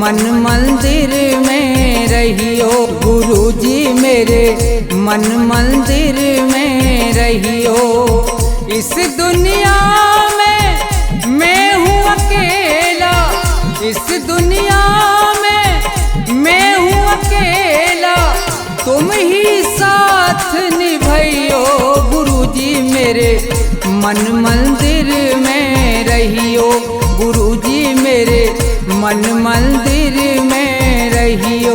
मन मंदिर में रहियो। गुरुजी मेरे मन मंदिर में रहियो। इस दुनिया में मैं हूँ अकेला, इस दुनिया में मैं हूँ अकेला, तुम ही साथ निभाइयो। गुरुजी मेरे मन मंदिर में रहियो। गुरुजी मेरे मन मंदिर में रहियो।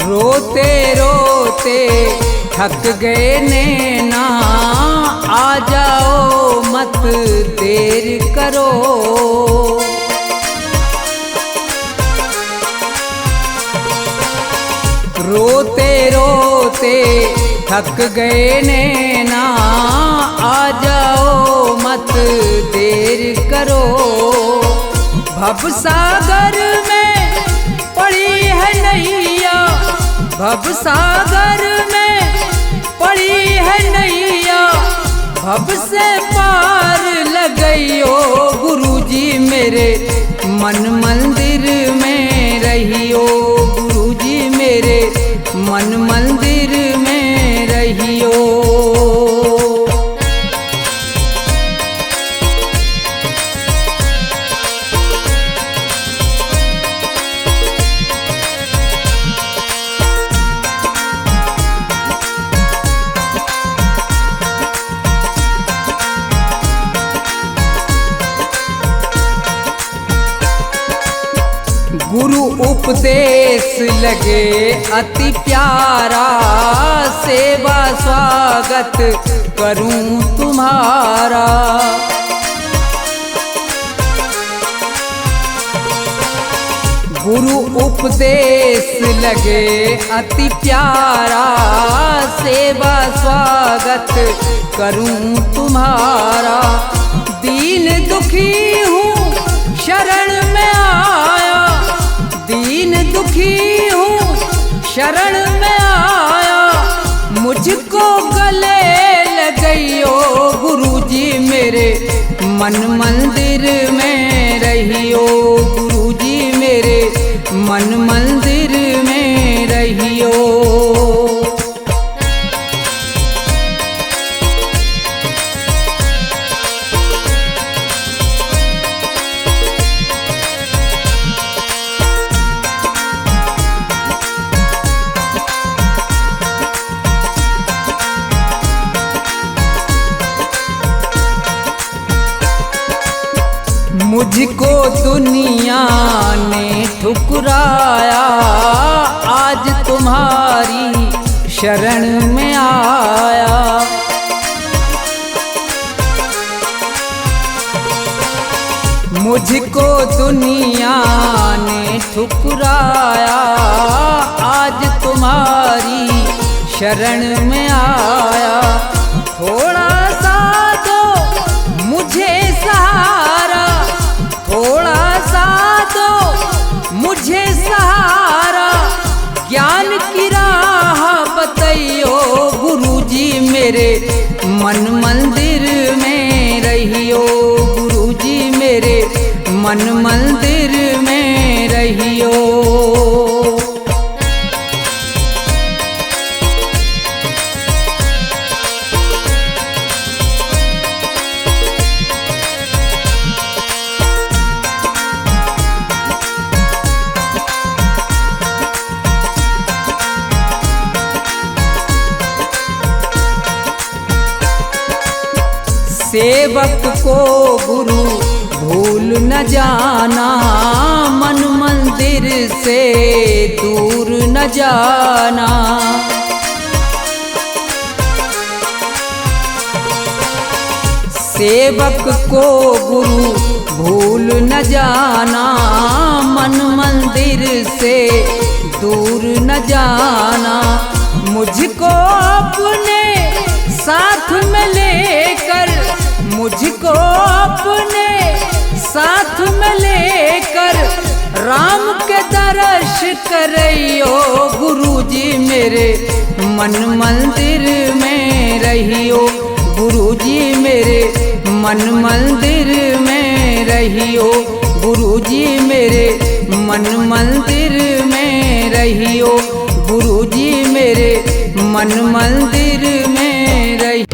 रोते रोते थक गए नैना, आ जाओ मत देर करो। रोते रोते थक गए नैना, आ जाओ मत देर करो। भवसागर में पड़ी है नैया, भवसागर में पड़ी है नैया, भव से पार लगइयो। गुरुजी मेरे मन मंदिर में रहियो। गुरुजी मेरे मन मंदिर में रहियो। गुरु उपदेश लगे अति प्यारा, सेवा स्वागत करूं तुम्हारा। गुरु उपदेश लगे अति प्यारा, सेवा स्वागत करूं तुम्हारा। दीन दुखी हूँ शरण में आया, दीन दुखी हूँ शरण में आया, मुझको गले लगइयो। गुरुजी मेरे मन मंदिर में रहियो। गुरुजी मेरे मन मंदिर में रहियो। मुझको दुनिया ने ठुकराया, आज तुम्हारी शरण में आया। मुझको दुनिया ने ठुकराया, आज तुम्हारी शरण में आया। थोड़ा सा दो मुझे सहारा, थोड़ा सा दो मुझे सहारा, ज्ञान की राह बताइयो। गुरुजी मेरे मन मंदिर में रहियो। गुरुजी मेरे मन मंदिर में रहियो। सेवक को गुरु भूल न जाना, मन मंदिर से दूर न जाना। सेवक को गुरु भूल न जाना, मन मंदिर से दूर न जाना। मुझको अपने साथ में लेकर, मुझको अपने साथ में लेकर राम के दर्श करइयो गुरुजी मेरे मन मंदिर में रहियो, गुरुजी मेरे मन मंदिर में रहियो, गुरुजी मेरे मन मंदिर में रहियो, गुरुजी मेरे मन मंदिर में रहियो।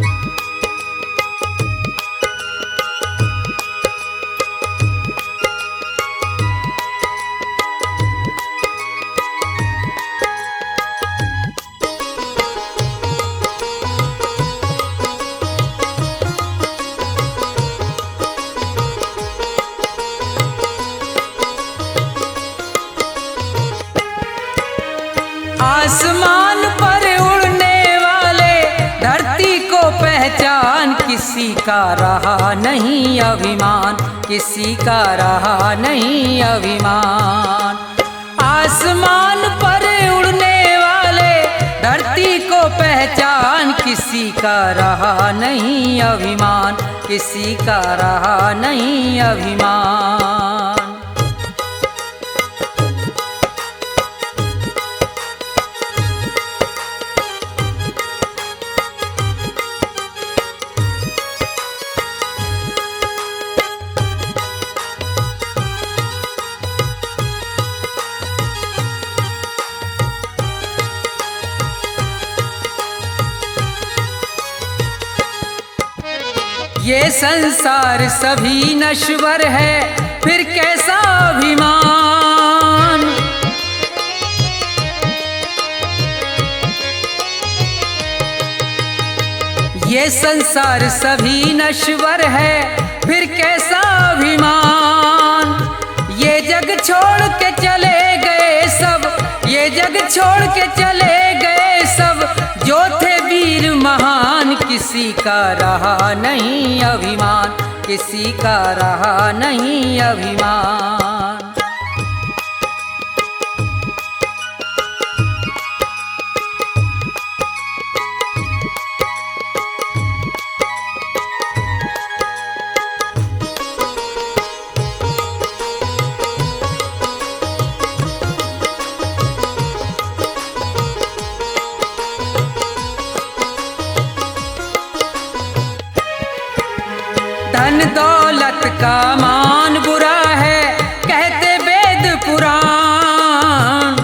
आसमान पर उड़ने वाले धरती को पहचान, किसी का रहा नहीं अभिमान, किसी का रहा नहीं अभिमान। आसमान पर उड़ने वाले धरती को पहचान, किसी का रहा नहीं अभिमान, किसी का रहा नहीं अभिमान। ये संसार सभी नश्वर है, फिर कैसा अभिमान। ये संसार सभी नश्वर है, फिर कैसा अभिमान। ये जग छोड़ के चले गए सब, ये जग छोड़ के चले गए सब, जो थे वीर महान, किसी का रहा नहीं अभिमान, किसी का रहा नहीं अभिमान। धन दौलत का मान बुरा है, कहते वेद पुराण।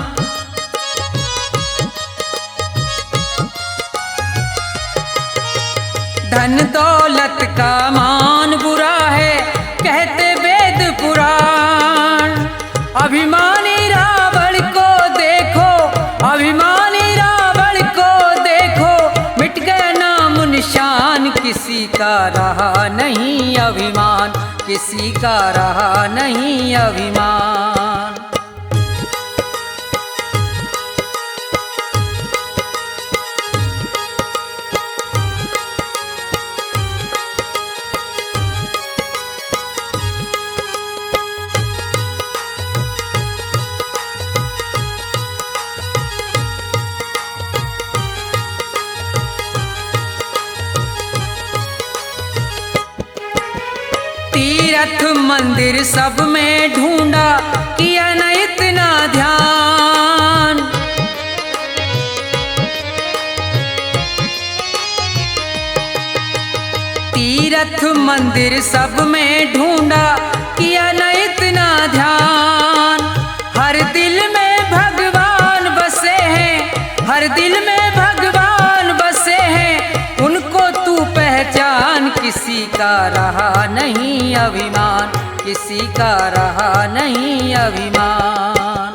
धन दौलत का मान बुरा है, कहते वेद पुराण। अभिमानी रावण को देखो, अभिमानी रावण को देखो, मिट गया नाम निशान, किसी का रहा नहीं अभिमान, किसी का रहा नहीं अभिमान। तीर्थ मंदिर सब में ढूंढा, किया न इतना ध्यान। तीर्थ मंदिर सब में ढूंढा, किया न इतना ध्यान। हर दिल में भगवान बसे हैं, हर दिल में भगवान बसे हैं, उनको तू पहचान, किसी का रहा नहीं अभिमान, किसी का रहा नहीं अभिमान।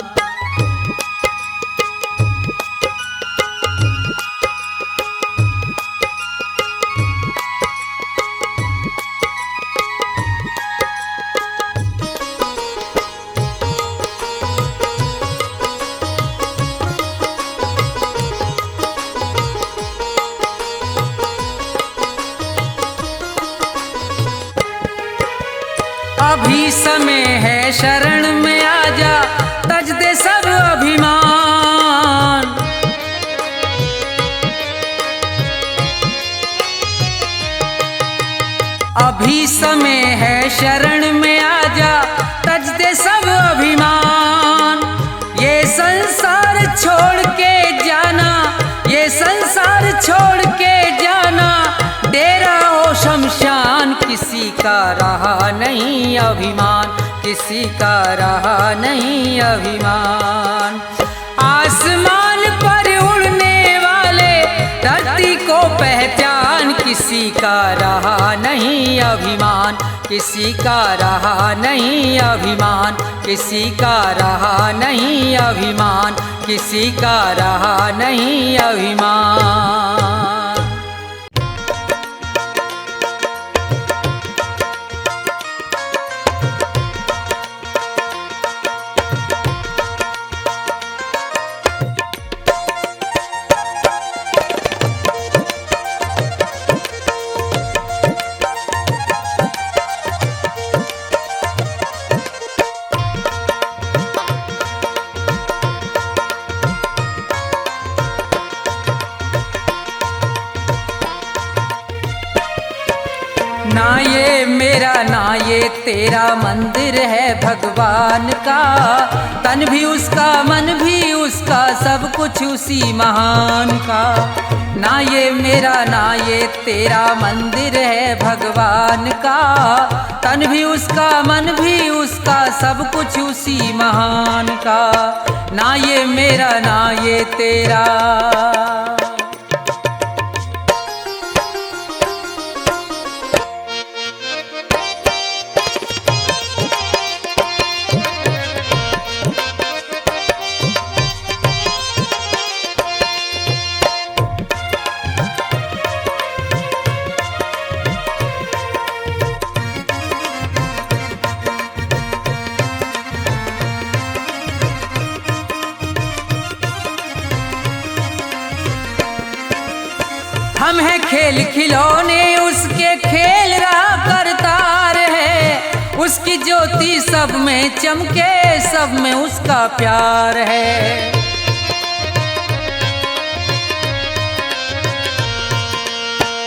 अभी समय है शरण में आजा, तज दे सब अभिमान। अभी समय है शरण में आजा, तज दे सब अभिमान। ये संसार छोड़ के जाना, ये संसार छोड़ के जाना, डेरा हो शमशान। किसी का रहा नहीं अभिमान, किसी का रहा नहीं अभिमान। आसमान पर उड़ने वाले धरती को पहचान, किसी का रहा नहीं अभिमान, किसी का रहा नहीं अभिमान, किसी का रहा नहीं अभिमान, किसी का रहा नहीं अभिमान। ना ये मेरा ना ये तेरा मंदिर है भगवान का, तन भी उसका मन भी उसका सब कुछ उसी महान का। ना ये मेरा ना ये तेरा मंदिर है भगवान का, तन भी उसका मन भी उसका सब कुछ उसी महान का। ना ये मेरा ना ये तेरा। हम हैं खेल खिलौने उसके, खेल रहा करतार है। उसकी ज्योति सब में चमके, सब में उसका प्यार है।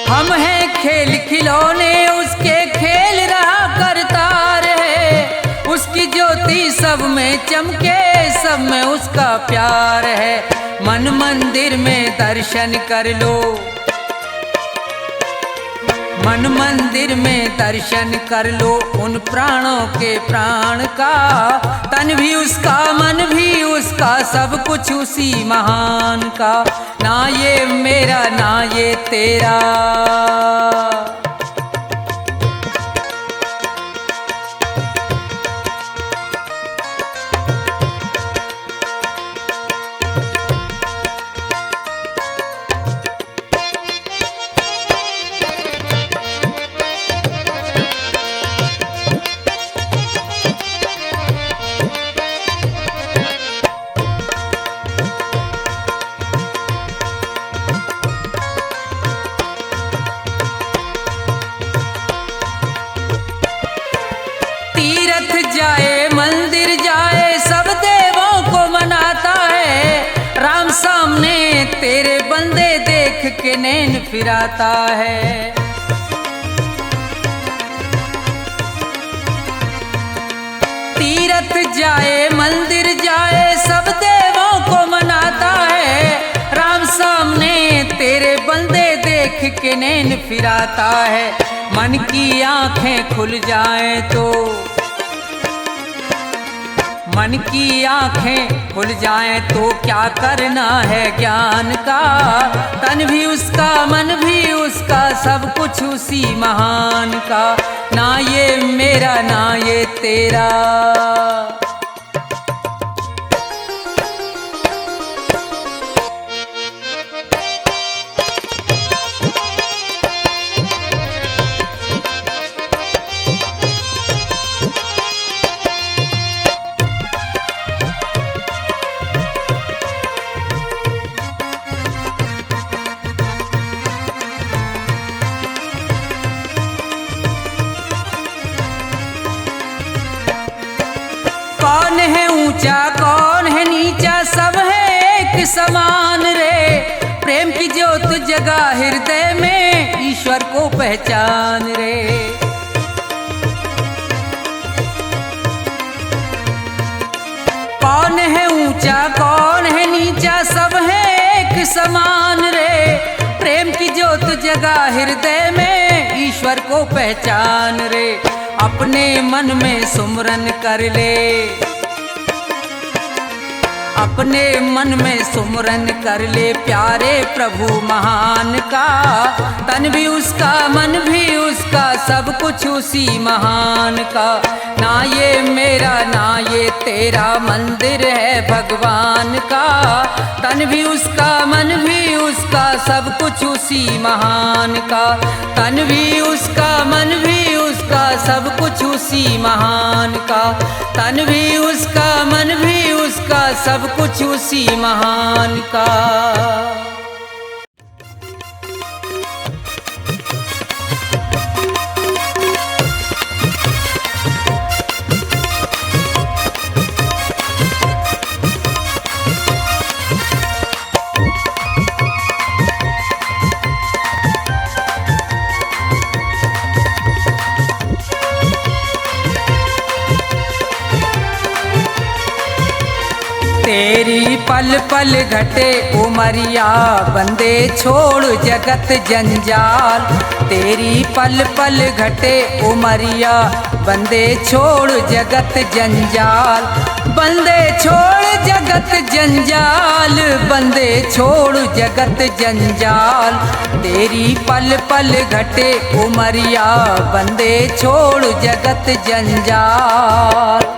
हम हैं खेल खिलौने उसके, खेल रहा करतार है। उसकी ज्योति सब में चमके, सब में उसका प्यार है। मन मंदिर में दर्शन कर लो, मन मंदिर में दर्शन कर लो उन प्राणों के प्राण का। तन भी उसका मन भी उसका सब कुछ उसी महान का। ना ये मेरा ना ये तेरा। जाए मंदिर जाए सब देवों को मनाता है। राम सामने तेरे बंदे देख के नैन फिराता है। तीरथ जाए मंदिर जाए सब देवों को मनाता है। राम सामने तेरे बंदे देख के नैन फिराता है। मन की आंखें खुल जाएं तो, मन की आंखें खुल जाएं तो क्या करना है ज्ञान का। तन भी उसका मन भी उसका सब कुछ उसी महान का। ना ये मेरा ना ये तेरा। कौन है ऊंचा कौन है नीचा, सब है एक समान रे। प्रेम की ज्योत जगा हृदय में, ईश्वर को पहचान रे। समान रे। प्रेम की ज्योत जगा हृदय में, ईश्वर को पहचान रे। अपने मन में सुमरन कर ले, अपने मन में सुमरन कर ले प्यारे प्रभु महान का। तन भी उसका, मन भी उसका, सब कुछ उसी महान का। ना ये मेरा ना ये तेरा मंदिर है भगवान का। तन भी उसका, मन भी उसका, सब कुछ उसी महान का। तन भी उसका, मन भी उसका, सब कुछ उसी महान का। तन भी उसका, मन भी उसका, सब कुछ उसी महान का। तेरी पल पल घटे उमरिया, बंदे छोड़ जगत जंजाल। तेरी पल पल घटे उमरिया, बंदे छोड़ जगत जंजाल। बंदे छोड़ जगत जंजाल, बंदे छोड़ जगत जंजाल। तेरी पल पल घटे उमरिया, बंदे छोड़ जगत जंजाल।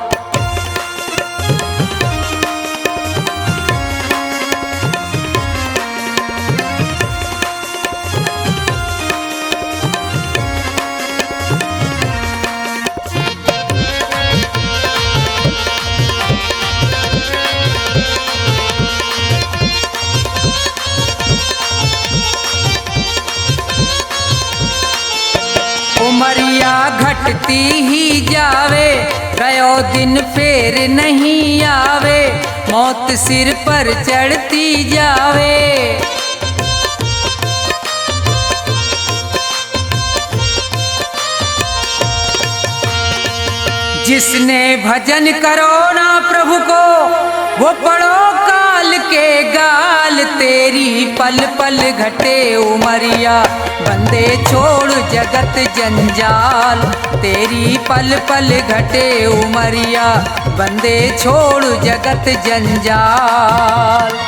उमरिया घटती ही जावे, गयो दिन फेर नहीं आवे। मौत सिर पर चढ़ती जावे, जिसने भजन करो ना प्रभु को, वो पढ़ो काल के गाल। तेरी पल पल घटे उमरिया, बंदे छोड़ जगत जंजाल। तेरी पल पल घटे उमरिया, बंदे छोड़ जगत जंजाल।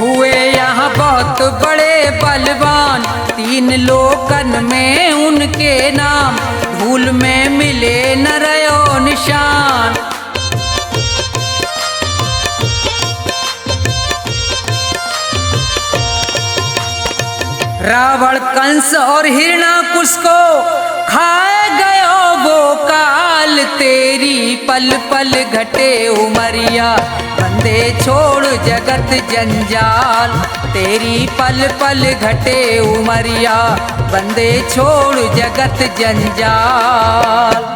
हुए यहाँ बहुत बड़े बलवान, तीन लोकन में उनके नाम। धूल में मिले न रयो निशान, रावण कंस और हिरणाकुश को खाए गयो वो काल। तेरी पल पल घटे उमरिया, बंदे छोड़ जगत जंजाल। तेरी पल पल घटे उमरिया, बंदे छोड़ जगत जंजाल।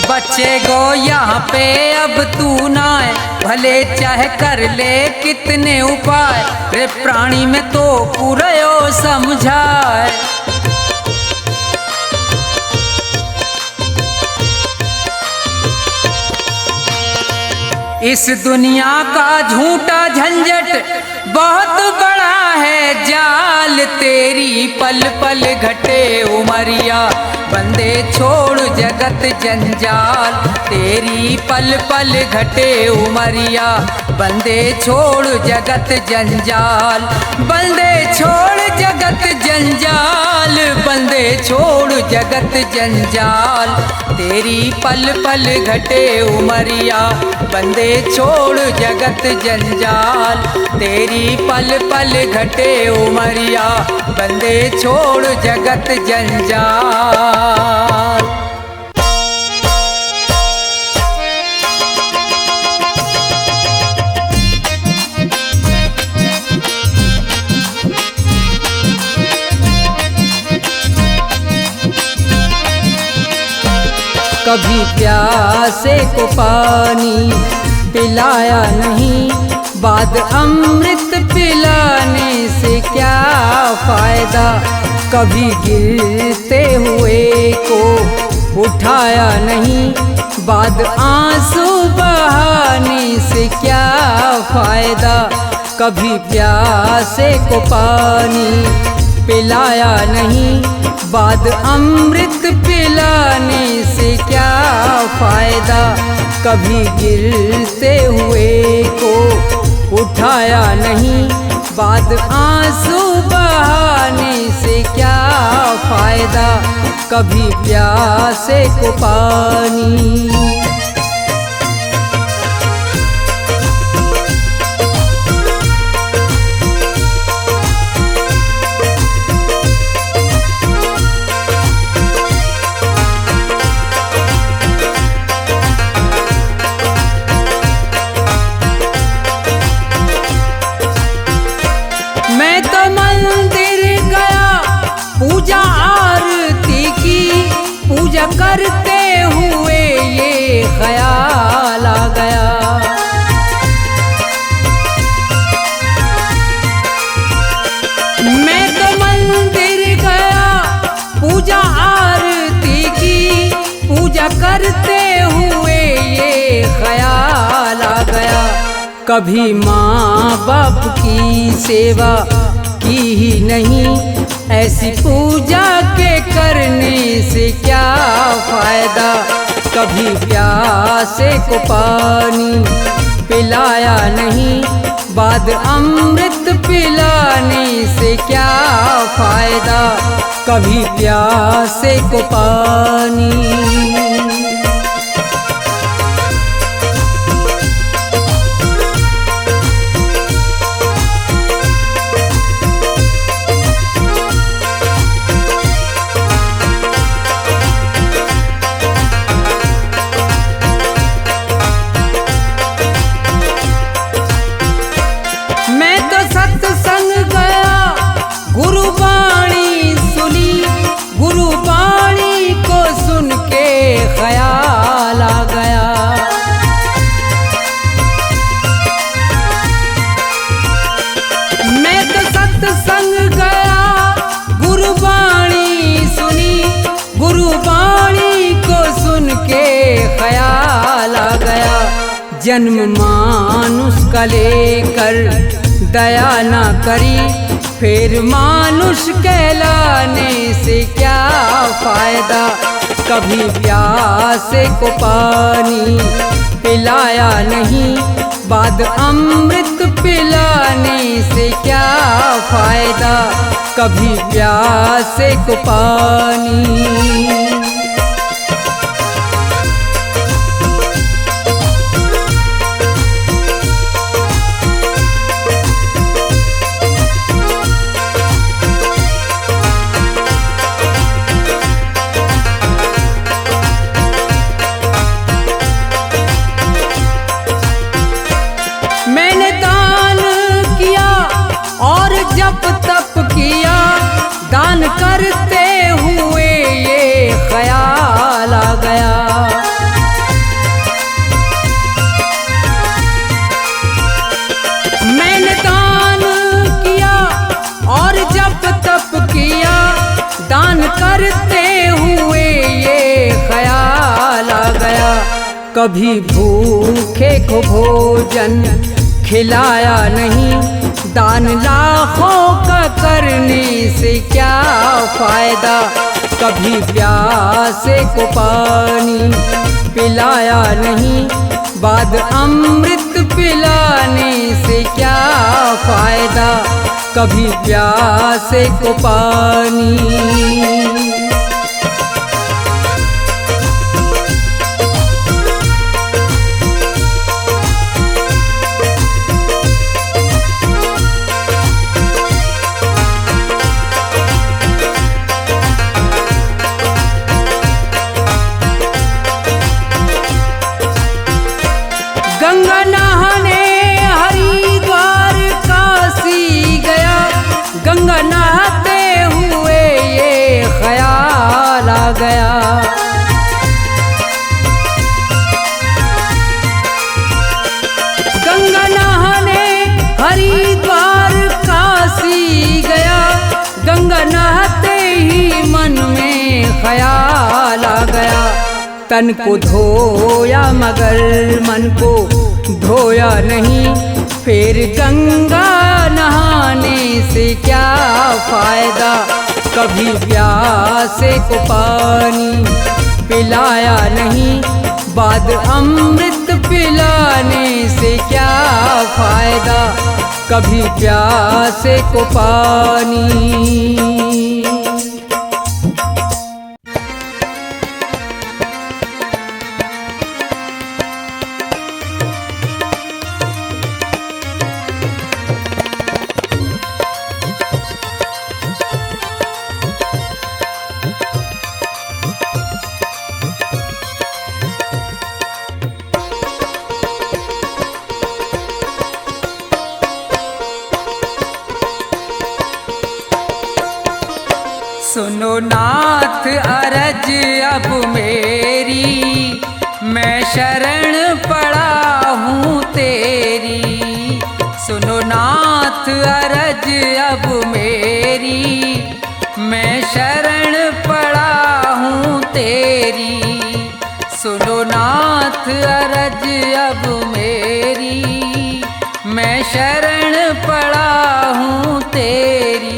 बच्चे गो यहाँ पे अब तू ना है, भले चाहे कर ले कितने उपाय। रे प्राणी में तो पूरयो समझाए, इस दुनिया का झूठा झंझट बहुत बड़ा है जाल। तेरी पल पल घटे उमरिया, बंदे छोड़ जगत जंजाल। तेरी पल पल घटे उमरिया, बंदे छोड़ जगत जंजाल। बंदे छोड़ जगत जंजाल, बंदे छोड़ जगत जंजाल, तेरी पल पल घटे उमरिया, बंदे छोड़ जगत जंजाल, तेरी पल पल घटे उमरिया, बंदे छोड़ जगत जंजाल। कभी प्यासे को पानी पिलाया नहीं, बाद अमृत पिलाने से क्या फायदा। कभी गिरते हुए को उठाया नहीं, बाद आंसू बहाने से क्या फायदा। कभी प्यासे को पानी पिलाया नहीं, बाद अमृत पिलाने से क्या फायदा। कभी गिरते हुए को उठाया नहीं, बाद आंसू बहाने से क्या फायदा। कभी प्यासे को पानी। मैं तो मंदिर गया, पूजा आरती की, पूजा करते हुए ये ख्याल आ गया। मैं तो मंदिर गया, पूजा आरती की, पूजा करते हुए ये ख्याल आ गया। कभी माँ बाप की सेवा की ही नहीं, ऐसी पूजा के करने से क्या फायदा। कभी प्यासे को पानी पिलाया नहीं, बाद अमृत पिलाने से क्या फायदा। कभी प्यासे को पानी। मैं तो सत्संग गया, गुरुबाणी सुनी, गुरुबाणी को सुन के ख्याल आ गया। मैं तो सत्संग गया, गुरुबाणी सुनी, गुरुबाणी को सुन के ख्याल आ गया। जन्म मानुष का लेकर दया ना करी, फिर मानुष कहलाने से क्या फायदा। कभी प्यासे को पानी पिलाया नहीं, बाद अमृत पिलाने से क्या फायदा। कभी प्यासे को पानी। मैंने दान किया और जप तप किया, दान करते हुए ये ख्याल आ गया। मैंने दान किया और जप तप किया, दान करते हुए ये ख्याल आ गया। कभी भूखे को भोजन खिलाया नहीं, दान लाखों का करने से क्या फायदा। कभी प्यासे को पानी पिलाया नहीं, बाद अमृत पिलाने से क्या फायदा। कभी प्यासे को पानी। तन को धोया मगर मन को धोया नहीं, फिर गंगा नहाने से क्या फायदा। कभी प्यासे को पानी पिलाया नहीं, बाद अमृत पिलाने से क्या फायदा। कभी प्यासे को पानी। सुनो नाथ अरज अब मेरी, मैं शरण पड़ा हूँ तेरी। सुनो नाथ अरज अब मेरी, मैं शरण पड़ा हूँ तेरी। सुनो नाथ अरज अब मेरी, मैं शरण पड़ा हूँ तेरी।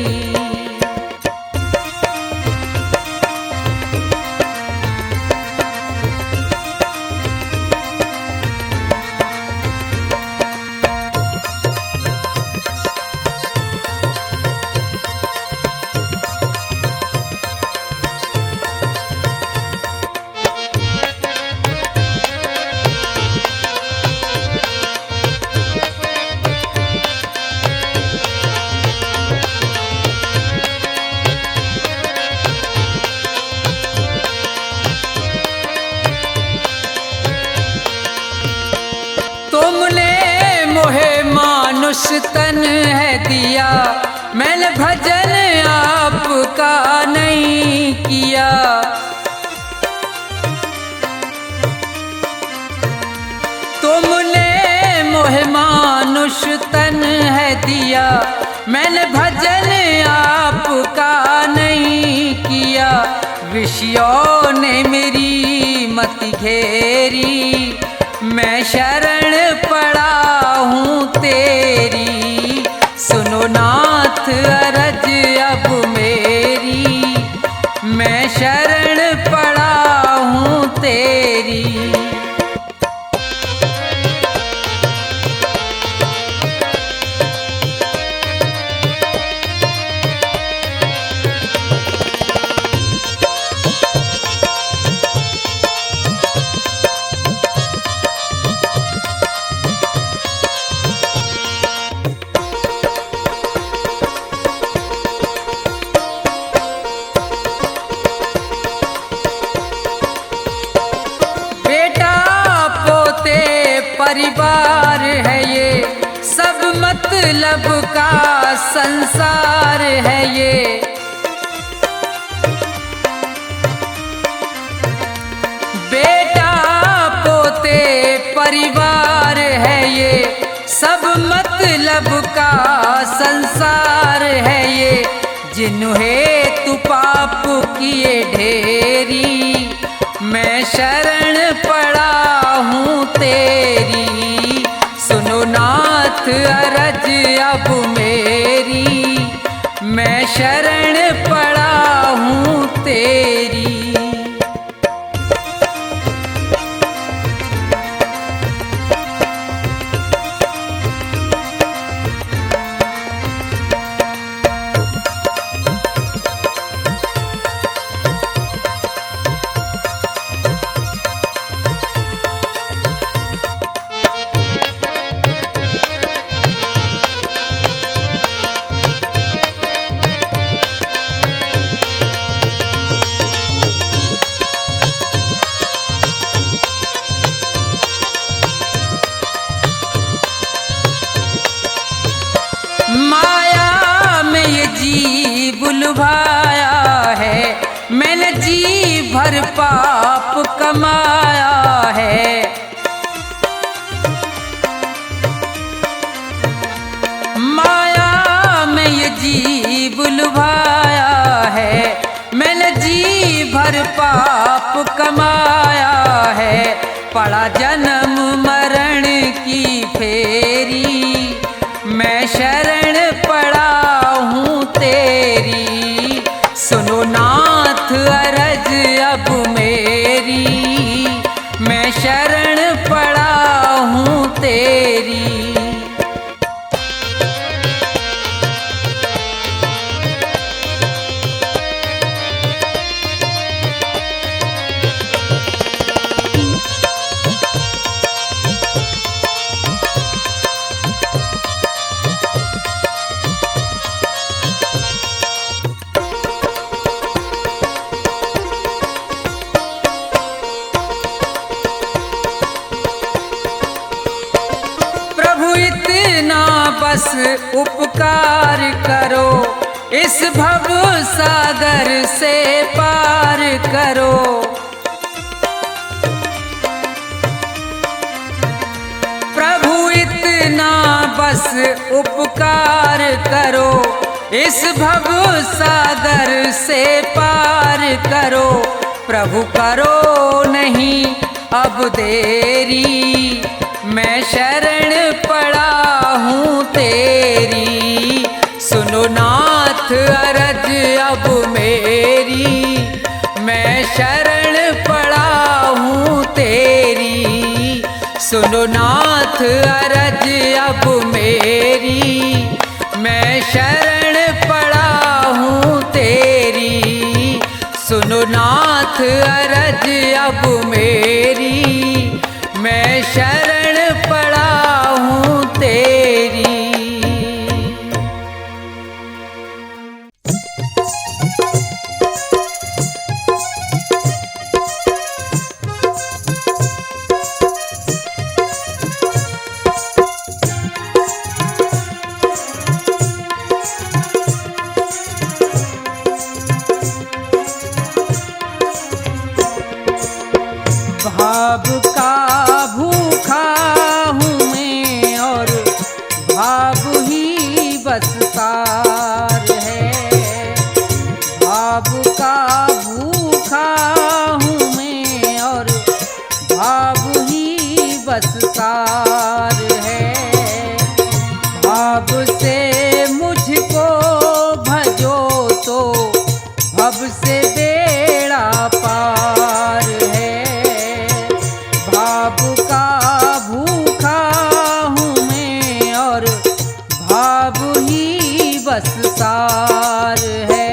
मानुष तन है दिया, मैंने भजन आपका नहीं किया। तुमने मोहे मानुष तन है दिया, मैंने भजन आपका नहीं किया। विषयों ने मेरी मति घेरी, मैं शरण पड़ा हूँ तेरी। सुनो नाथ अरज अब मेरी, मैं शरण पड़ा हूँ तेरी। परिवार है ये, सब मतलब का संसार है ये। बेटा पोते परिवार है ये, सब मतलब का संसार है ये। जिन्हें तू पाप किए ढेरी, मैं शरण पड़ा हूँ तेरी। सुनो नाथ अरज अब मेरी, मैं शरण पड़ा हूँ तेरी। बुलवाया है, मैंने जी भर पाप कमाया है। माया में ये जी बुलवाया है, मैंने जी भर पाप कमाया उपकार करो, इस भव सागर से पार करो। प्रभु इतना बस उपकार करो, इस भव सागर से पार करो। प्रभु करो नहीं अब देरी, मैं शरण पड़ा हूँ तेरी। सुनो नाथ अरज अब मेरी, मैं शरण पड़ा हूँ तेरी। सुनो नाथ अरज अब मेरी, मैं शरण पड़ा हूँ तेरी। सुनो नाथ अरज अब मेरी, मैं शरण पड़ा हूँ तेरी। भाव का भूखा हूँ मैं और भाव ही बस सार है। भाव का भूखा हूँ मैं और भाव ही बस सार है। भाव से मुझको भजो तो भव से बेड़ा पार है। भाव का भूखा हूँ मैं और भाव ही बस सार है।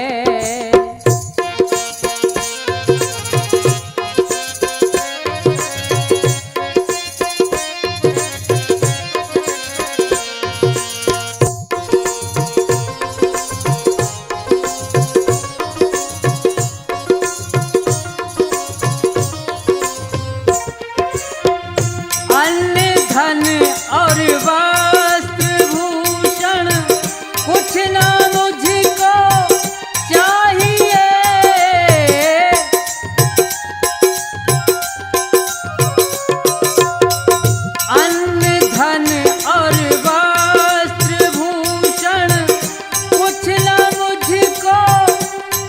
धन और वस्त्र भूषण कुछ ना मुझको चाहिए। अन्न धन और वस्त्र भूषण कुछ ना मुझको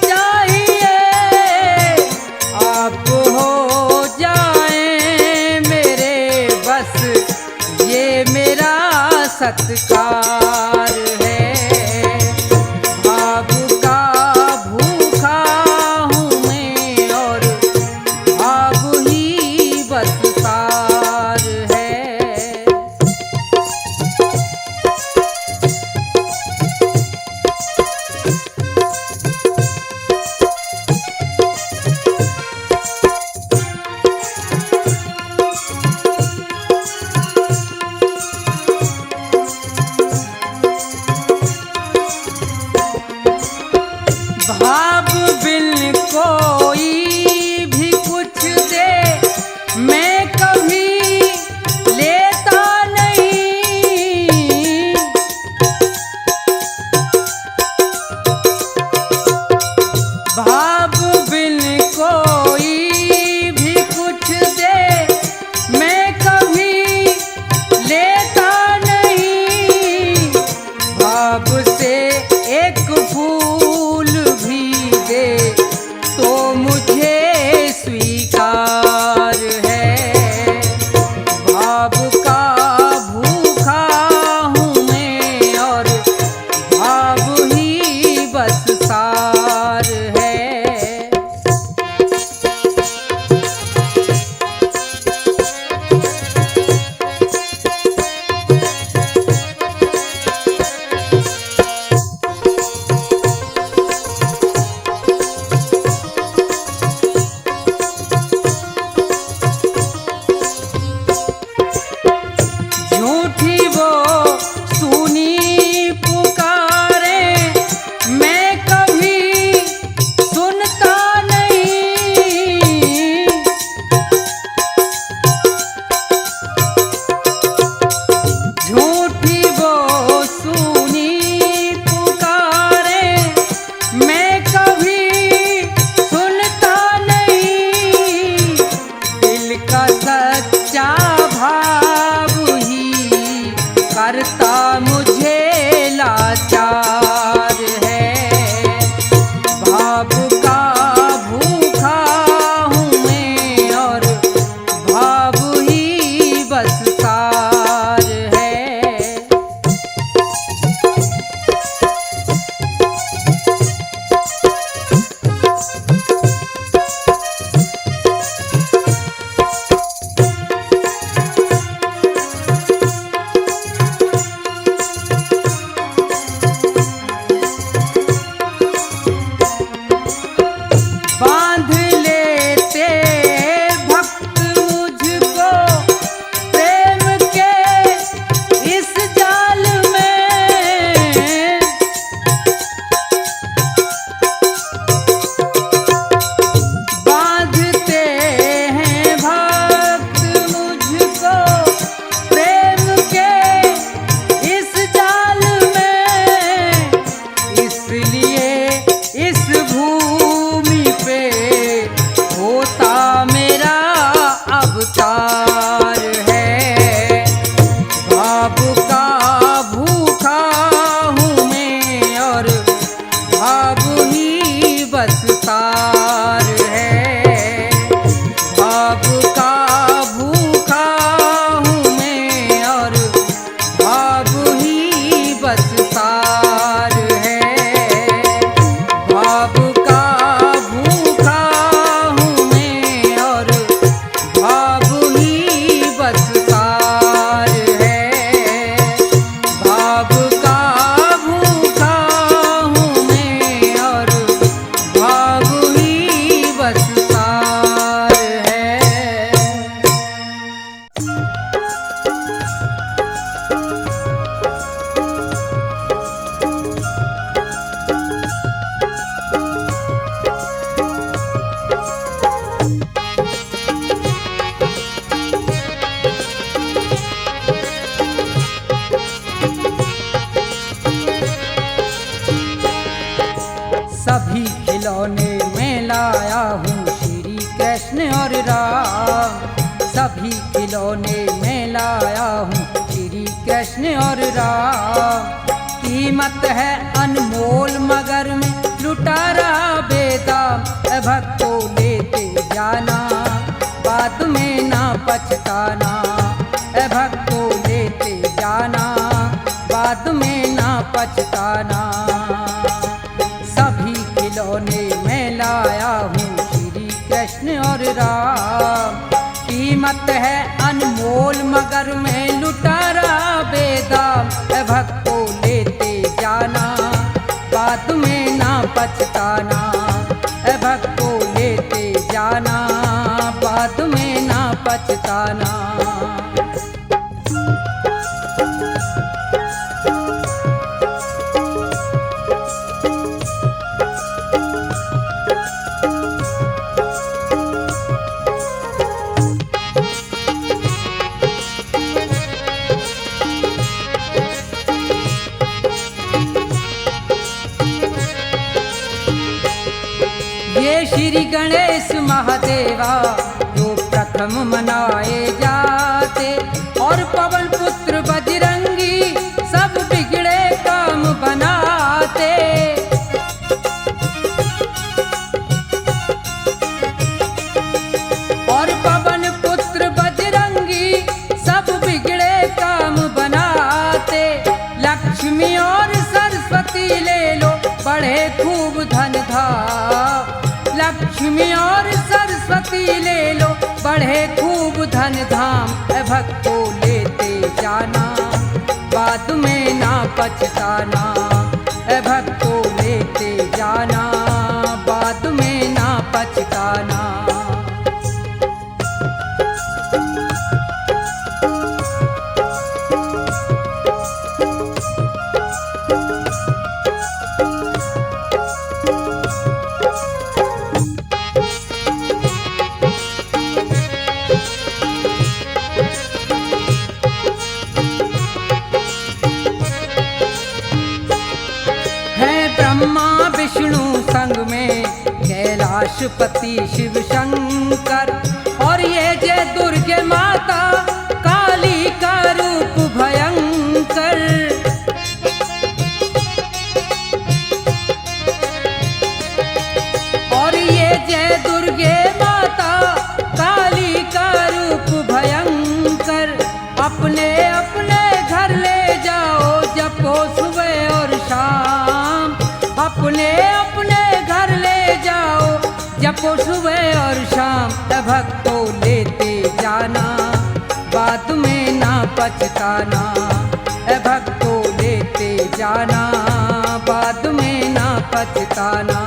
चाहिए। आप हो जाए मेरे बस ये मेरा सत्कार है। भाव का भूखा हूँ मैं और भाव ही बस सार है। भाव बिन कोई भी कुछ दे मैं कभी लेता नहीं। भाव बिन कोई भी कुछ दे मैं कभी लेता नहीं। भाव से एक फूल भी दे सभी खिलौने में लाया हूँ श्री कृष्ण और राम। सभी खिलौने में लाया हूँ श्री कृष्ण और राम। कीमत है अनमोल मगर में लुटारा बेदाम। भक्तों लेते जाना बाद में ना पछताना। भक्तों लेते जाना बाद में ना पछताना। सभी खिलौने में लाया हूँ श्री कृष्ण और राम। कीमत है अनमोल मगर में लुटारा बेदाम। भक्तों लेते जाना बाद में ना पछताना। भक्तों लेते जाना बाद में ना पछताना। ये श्री गणेश महादेवा जो प्रथम मनाए जाते, और पवन पुत्र बजरंगी सब बिगड़े काम बनाते। और पवन पुत्र बजरंगी सब बिगड़े काम बनाते। लक्ष्मी और सरस्वती ले लो बढ़े खूब धन धाम। लक्ष्मी और सरस्वती ले लो बढ़े खूब धन धाम। भक्तों लेते जाना बाद में ना पछताना। भक्तों लेते जाना बाद में ना पछताना। ब्रह्मा विष्णु संग में कैलाशपति शिव शंकर, और ये जय दुर्गे माता काली का रूप भयंकर। और ये जय दुर्गे माता काली का रूप भयंकर। अपने अपने घर ले जाओ जपो सुबह और शाम। अपने अपने घर ले जाओ जपो सुबह और शाम। भक्तों लेते जाना बाद में ना पछताना। भक्तों लेते जाना बाद में ना पछताना।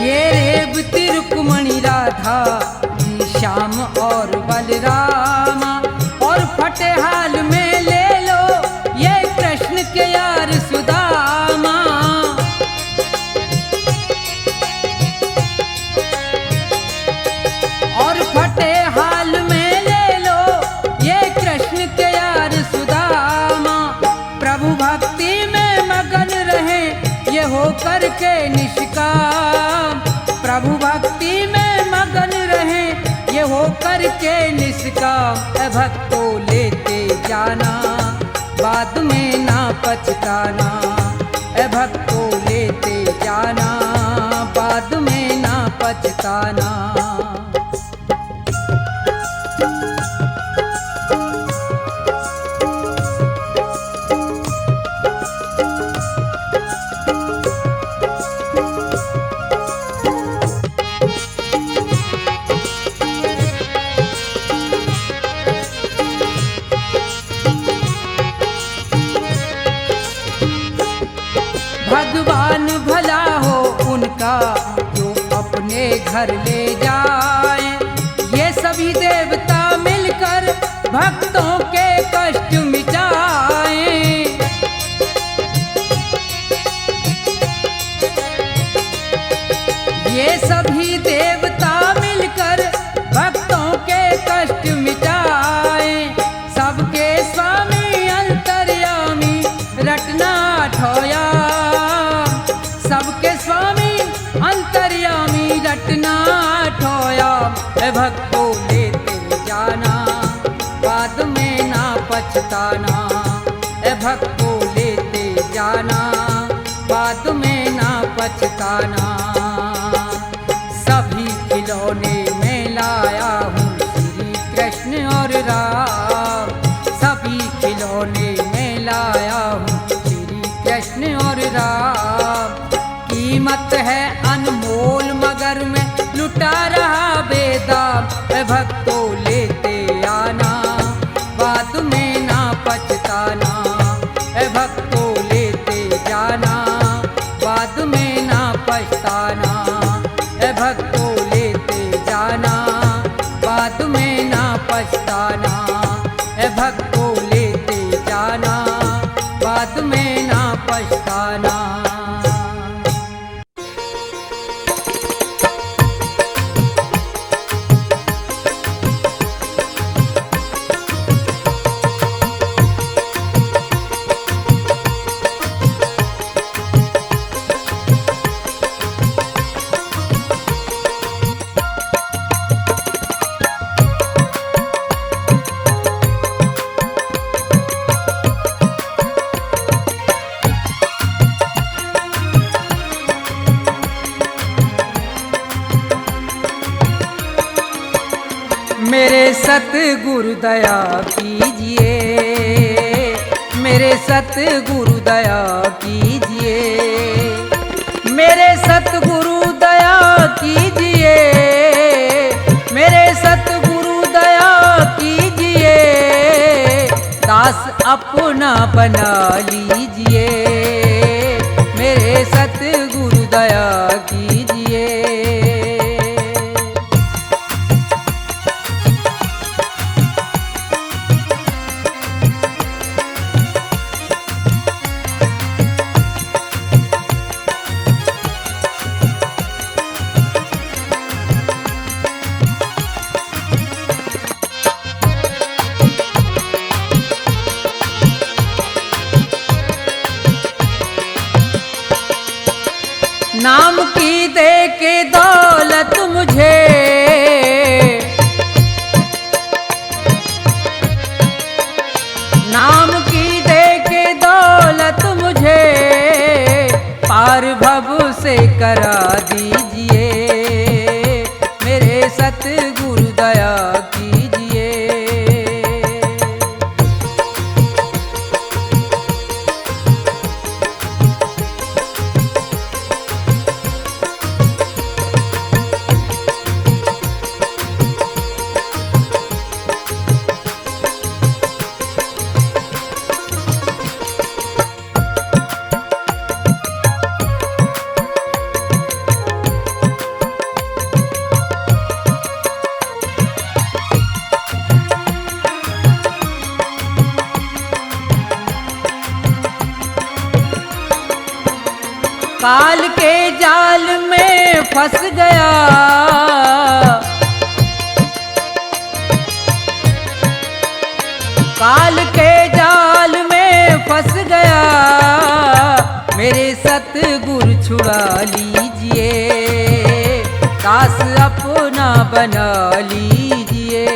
ये रेवती रुक्मणी राधा श्याम और बलरामा, और फटेहाल में ले लो ये कृष्ण के यार सुदामा। और फटेहाल में ले लो ये कृष्ण के यार सुदामा। प्रभु भक्ति में मगन रहे ये हो करके निष्काम। प्रभु भक्ति में मगन रहे ये हो करके निष्काम। भक्तों लेते जाना बाद में ना पछताना। भक्तों लेते जाना बाद में ना पछताना। भगवान भला हो उनका जो अपने घर ले जाए। ये सभी देवता मिलकर भक्तों के कष्ट मिटाएं। ये सभी देवता मिलकर भक्तों के कष्ट मिटाएं। सबके स्वामी अंतर्यामी रटना ठोया, सबके स्वामी अंतर्यामी रटना ठोया। ए भक्तों लेते जाना, बाद में ना पछताना। ए भक्तों लेते जाना, बाद में ना पछताना। सभी खिलौने में लाया हूँ श्री कृष्ण और राम, सभी खिलौने में लाया हूँ श्री कृष्ण और राम। कीमत है अनमोल मगर मैं लुटा रहा बेदाम। ए भक्तों लेते आना, बाद में ना पछताना। ए भक्तों लेते जाना, बाद में ना पछताना। ए भक्तों लेते जाना, बाद में ना पछताना। ए भक्तों लेते जाना, बाद में ना पछताना। मेरे सतगुरु दया कीजिए, मेरे सतगुरु दया कीजिए, मेरे सतगुरु दया कीजिए, मेरे सतगुरु दया कीजिए। दास अपना बना लीजिए, मेरे सतगुरु दया कीजिए। नाम की दे के दौलत मुझे, नाम की दे के दौलत मुझे पार भव से करा दीजिए, मेरे सतगुरु दया कीजिए। काल के जाल में फंस गया, काल के जाल में फंस गया। मेरे सतगुरु छुड़ा लीजिए, दास अपना बना लीजिए।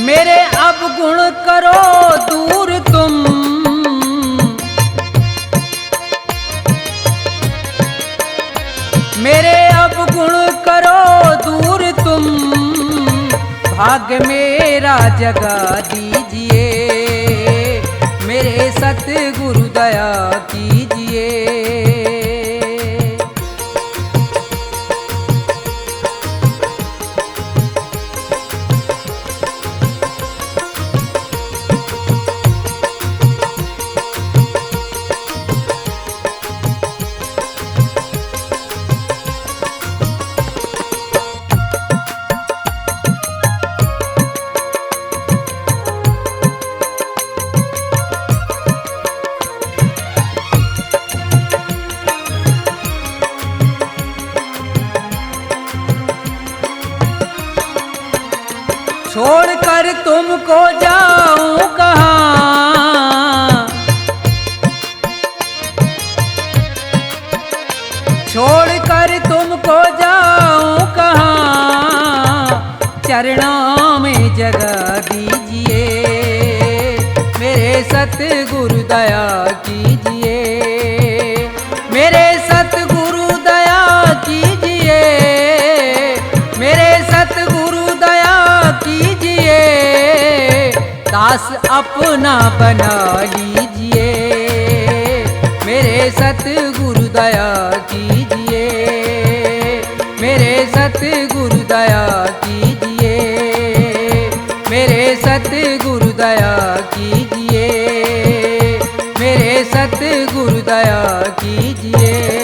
मेरे अवगुण करो दूर तुम, मेरे अवगुण करो दूर तुम। भाग्य मेरा जगा दीजिए, सतगुरु दया कीजिए। छोड़कर तुमको जाऊं कहाँ, छोड़कर तुमको जाऊं कहाँ, चरणों में जगह दीजिए। मेरे सतगुरु दया कीजिए, मेरे सतगुरु दया कीजिए, मेरे सतगुरु दया कीजिए। दास अपना बना लीजिए, मेरे सतगुरु दया कीजिए, मेरे सतगुरु दया कीजिए, मेरे सतगुरु दया कीजिए, मेरे सतगुरु दया कीजिए।